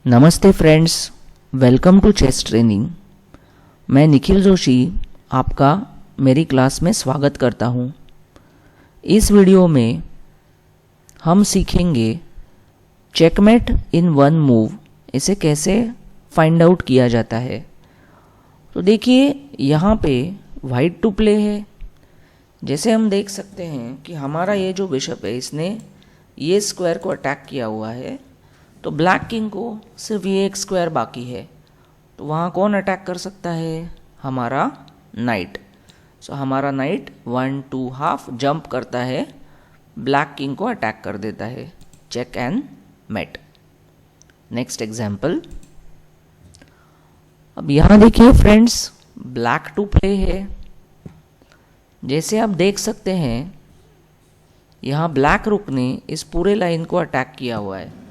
नमस्ते friends, welcome to chess training. मैं निखिल जोशी आपका मेरी क्लास में स्वागत करता हूँ। इस वीडियो में हम सीखेंगे चेकमेट इन वन मूव, इसे कैसे फाइंड आउट किया जाता है। तो देखिए यहाँ पे वाइट टू प्ले है। जैसे हम देख सकते हैं कि हमारा ये जो बिशप है इसने ये स्क्वायर को अटैक किया हुआ है, तो ब्लैक किंग को सिर्फ ये एक स्क्वायर बाकी है। तो वहाँ कौन अटैक कर सकता है? हमारा नाइट। सो हमारा नाइट 1-2 हाफ जंप करता है, ब्लैक किंग को अटैक कर देता है। Check and mate. Next example. अब यहाँ देखिए फ्रेंड्स, ब्लैक टू प्ले है। जैसे आप देख सकते हैं यहाँ ब्लैक रुक ने इस पूरे लाइन को अटैक किया हुआ है।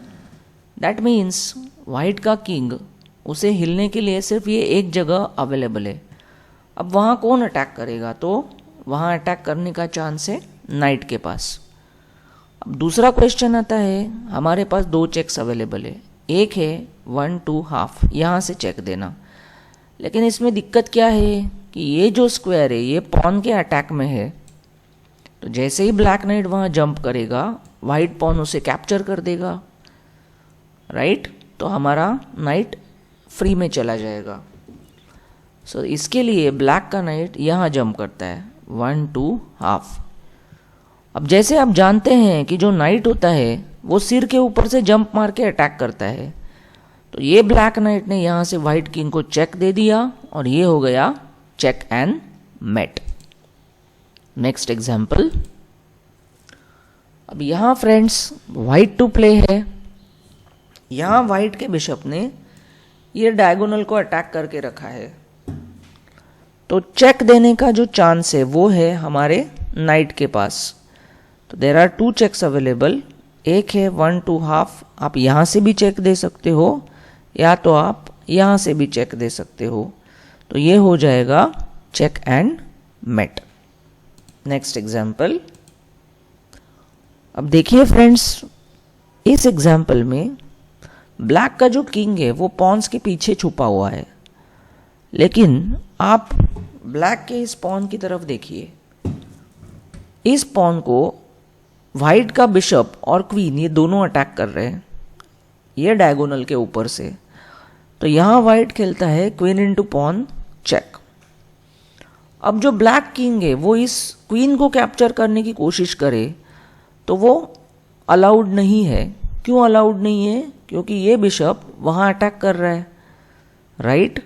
दैट मीन्स वाइट का किंग, उसे हिलने के लिए सिर्फ ये एक जगह अवेलेबल है। अब वहाँ कौन अटैक करेगा? तो वहाँ अटैक करने का चांस है नाइट के पास। अब दूसरा क्वेश्चन आता है, हमारे पास दो चेक्स अवेलेबल है। एक है 1-2 हाफ, यहाँ से चेक देना। लेकिन इसमें दिक्कत क्या है कि ये जो स्क्वायर है ये पॉन के अटैक में है। तो जैसे ही ब्लैक नाइट वहाँ जंप करेगा, वाइट पॉन उसे कैप्चर कर देगा, राइट? तो हमारा नाइट फ्री में चला जाएगा। सो इसके लिए ब्लैक का नाइट यहाँ जंप करता है 1-2 हाफ। अब जैसे आप जानते हैं कि जो नाइट होता है वो सिर के ऊपर से जंप मार के अटैक करता है, तो ये ब्लैक नाइट ने यहाँ से वाइट किंग को चेक दे दिया और ये हो गया check and mate. Next example. अब यहाँ फ्रेंड्स वाइट टू प्ले है। यहाँ वाइट के बिशप ने ये डायगोनल को अटैक करके रखा है, तो चेक देने का जो चांस है वो है हमारे नाइट के पास। तो देयर आर 2 चेक्स अवेलेबल। एक है 1-2 हाफ, आप यहाँ से भी चेक दे सकते हो या तो आप यहाँ से भी चेक दे सकते हो। तो ये हो जाएगा check and mate. Next example. अब देखिए फ्रेंड्स, इस एग्जाम्पल में ब्लैक का जो किंग है वो पॉन्स के पीछे छुपा हुआ है, लेकिन आप ब्लैक के इस पॉन की तरफ देखिए। इस पॉन को वाइट का बिशप और क्वीन ये दोनों अटैक कर रहे हैं, ये डायगोनल के ऊपर से। तो यहाँ वाइट खेलता है क्वीन इनटू पॉन चेक। अब जो ब्लैक किंग है वो इस क्वीन को कैप्चर करने की कोशिश करे तो वो अलाउड नहीं है। क्यों अलाउड नहीं है? क्योंकि ये बिशप वहाँ अटैक कर रहा है, राइट?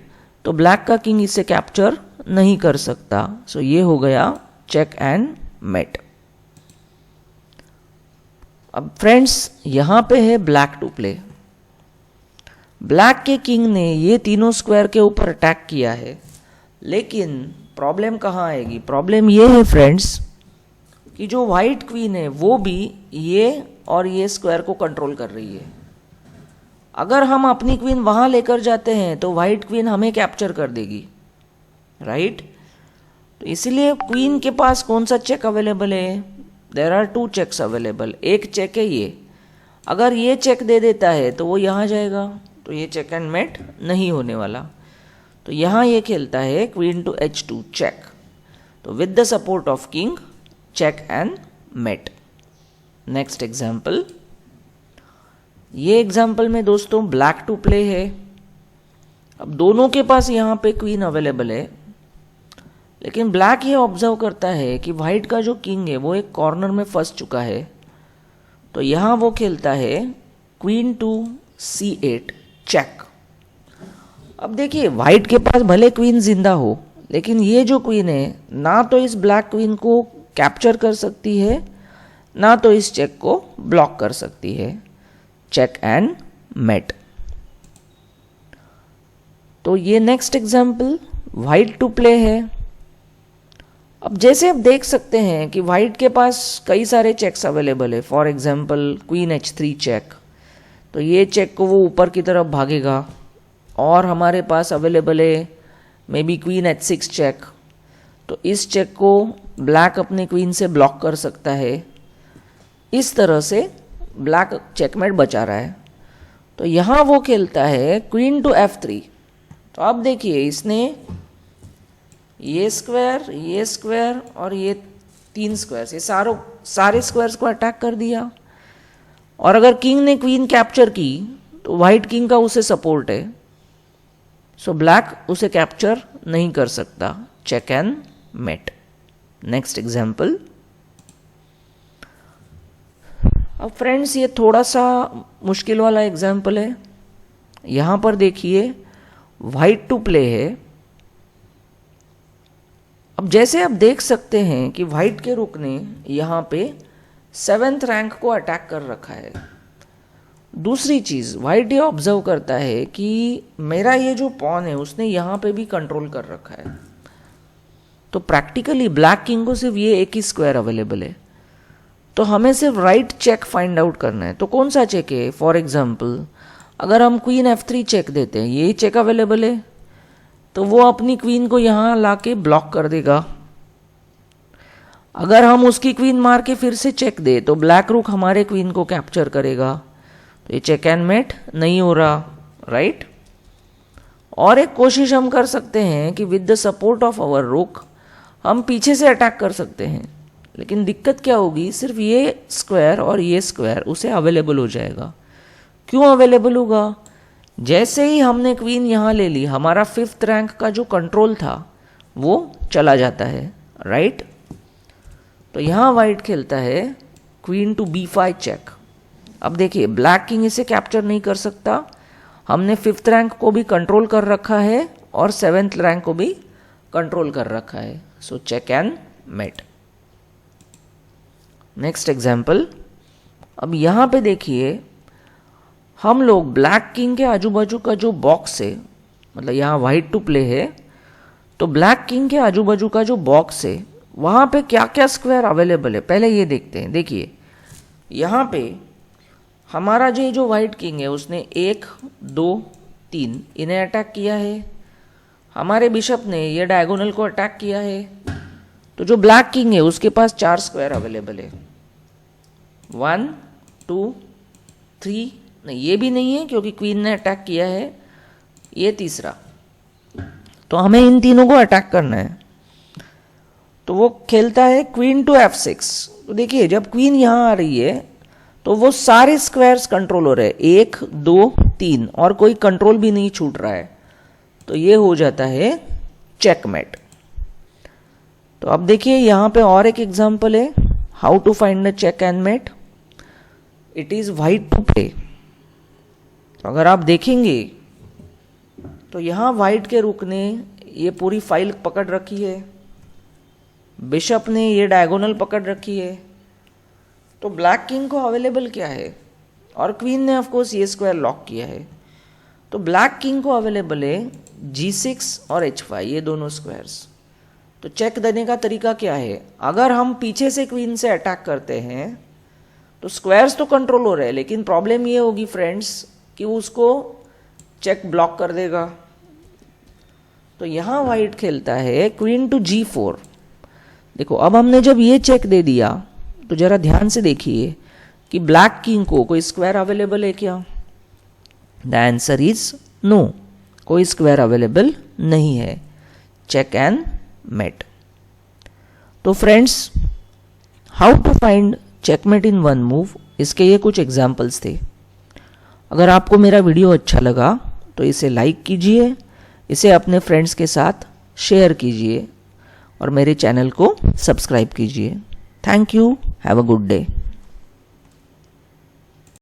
तो ब्लैक का किंग इसे कैप्चर नहीं कर सकता। सो ये हो गया चेक एंड मेट। अब फ्रेंड्स यहाँ पे है ब्लैक टू प्ले। ब्लैक के किंग ने ये तीनों स्क्वायर के ऊपर अटैक किया है, लेकिन प्रॉब्लम कहाँ आएगी? प्रॉब्लम ये है फ्रेंड्स कि जो वाइट क्वीन है वो भी ये और ये स्क्वायर को कंट्रोल कर रही है। अगर हम अपनी क्वीन वहां लेकर जाते हैं तो वाइट क्वीन हमें कैप्चर कर देगी, राइट? तो इसलिए क्वीन के पास कौन सा चेक अवेलेबल है? There are 2 checks available. एक चेक है ये, अगर ये चेक दे देता है तो वो यहाँ जाएगा, तो ये चेक एंड मेट नहीं होने वाला। तो यहाँ ये खेलता है क्वीन टू H2 चेक। तो with the support of king, check and mate. Next example. ये एग्जाम्पल में दोस्तों ब्लैक टू प्ले है। अब दोनों के पास यहाँ पे क्वीन अवेलेबल है, लेकिन ब्लैक ये ऑब्जर्व करता है कि वाइट का जो किंग है वो एक कॉर्नर में फंस चुका है। तो यहाँ वो खेलता है क्वीन टू C8 चेक। अब देखिए वाइट के पास भले क्वीन जिंदा हो, लेकिन ये जो क्वीन है ना तो इस ब्लैक क्वीन को कैप्चर कर सकती है, ना तो इस चेक को ब्लॉक कर सकती है। Check and mate. तो ये next example white to play है। अब जैसे आप देख सकते हैं कि वाइट के पास कई सारे चेक्स अवेलेबल है। For example queen H3 check, तो ये चेक को वो ऊपर की तरफ भागेगा। और हमारे पास अवेलेबल है may be queen H6 check, तो इस चेक को ब्लैक अपने क्वीन से ब्लॉक कर सकता है। इस तरह से ब्लैक चेकमेट बचा रहा है। तो यहां वो खेलता है क्वीन टू F3। तो अब देखिए इसने ये स्क्वायर और ये 3 स्क्वायर्स, ये सारे स्क्वायर्स को अटैक कर दिया। और अगर किंग ने क्वीन कैप्चर की तो व्हाइट किंग का उसे सपोर्ट है, सो ब्लैक उसे कैप्चर नहीं कर सकता। Check and mate. Next example. अब फ्रेंड्स ये थोड़ा सा मुश्किल वाला एग्जाम्पल है। यहां पर देखिए व्हाइट टू प्ले है। अब जैसे आप देख सकते हैं कि व्हाइट के रुक ने यहां पे 7th रैंक को अटैक कर रखा है। दूसरी चीज व्हाइट ये ऑब्जर्व करता है कि मेरा ये जो पॉन है उसने यहां पे भी कंट्रोल कर रखा है। तो प्रैक्टिकली ब्लैक किंग को सिर्फ ये एक ही स्क्वायर अवेलेबल है, तो हमें सिर्फ राइट चेक फाइंड आउट करना है। तो कौन सा चेक है? फॉर एग्जाम्पल अगर हम क्वीन F3 चेक देते हैं, ये चेक अवेलेबल है, तो वो अपनी क्वीन को यहां लाके ब्लॉक कर देगा। अगर हम उसकी क्वीन मार के फिर से चेक दे तो ब्लैक रुक हमारे क्वीन को कैप्चर करेगा। तो ये चेक एंड मेट नहीं हो रहा, राइट। और एक कोशिश हम कर सकते हैं कि with the support of our rook हम पीछे से अटैक कर सकते हैं, लेकिन दिक्कत क्या होगी, सिर्फ ये स्क्वायर और ये स्क्वायर उसे अवेलेबल हो जाएगा। क्यों अवेलेबल होगा? जैसे ही हमने क्वीन यहां ले ली, हमारा 5th रैंक का जो कंट्रोल था वो चला जाता है, राइट। तो यहां व्हाइट खेलता है क्वीन टू B5 चेक। अब देखिए ब्लैक किंग इसे कैप्चर नहीं कर सकता। हमने 5th रैंक को भी कंट्रोल कर रखा है और 7th रैंक को भी कंट्रोल कर रखा है। So check and mate. Next example. अब यहां पे देखिए हम लोग ब्लैक किंग के आजू बाजू का जो बॉक्स है, मतलब यहां व्हाइट टू प्ले है, तो ब्लैक किंग के आजू बाजू का जो बॉक्स है वहां पे क्या क्या स्क्वायर अवेलेबल है पहले ये देखते हैं। देखिए यहां पे हमारा जो व्हाइट किंग है उसने 1, 2, 3 इन्हें अटैक किया है। हमारे बिशप ने ये डायगोनल को अटैक किया है। तो जो ब्लैक किंग है उसके पास 4 स्क्वायर अवेलेबल है। 1, 2, 3, नहीं ये भी नहीं है क्योंकि क्वीन ने अटैक किया है, ये तीसरा। तो हमें इन तीनों को अटैक करना है। तो वो खेलता है क्वीन टू F6। तो देखिए जब क्वीन यहां आ रही है तो वो सारे स्क्वायर्स कंट्रोल हो रहे हैं, 1, 2, 3, और कोई कंट्रोल भी नहीं छूट रहा है। तो ये हो जाता है चेकमेट। तो अब देखिए यहां पे और एक एग्जांपल है, how to find the check and mate. It is white to play. तो अगर आप देखेंगे तो यहां व्हाइट के रुक ने ये पूरी फाइल पकड़ रखी है, बिशप ने ये डायगोनल पकड़ रखी है। तो ब्लैक किंग को अवेलेबल क्या है, और क्वीन ने ऑफकोर्स ये स्क्वायर लॉक किया है। तो ब्लैक किंग को अवेलेबल है G6 और H5, ये दोनों स्क्वायर्स। तो चेक देने का तरीका क्या है, अगर हम पीछे से क्वीन से अटैक करते हैं तो स्क्वायर्स तो कंट्रोल हो रहे हैं, लेकिन प्रॉब्लम ये होगी फ्रेंड्स कि उसको चेक ब्लॉक कर देगा। तो यहां व्हाइट खेलता है क्वीन टू G4। देखो अब हमने जब ये चेक दे दिया तो जरा ध्यान से देखिए कि ब्लैक किंग को कोई स्क्वायर अवेलेबल है क्या? द आंसर इज नो, कोई स्क्वायर अवेलेबल नहीं है। Check and mate. तो friends how to find checkmate in one move, इसके ये कुछ एग्जाम्पल्स थे। अगर आपको मेरा वीडियो अच्छा लगा तो इसे लाइक कीजिए, इसे अपने फ्रेंड्स के साथ शेयर कीजिए और मेरे चैनल को सब्सक्राइब कीजिए। Thank you, have a good day.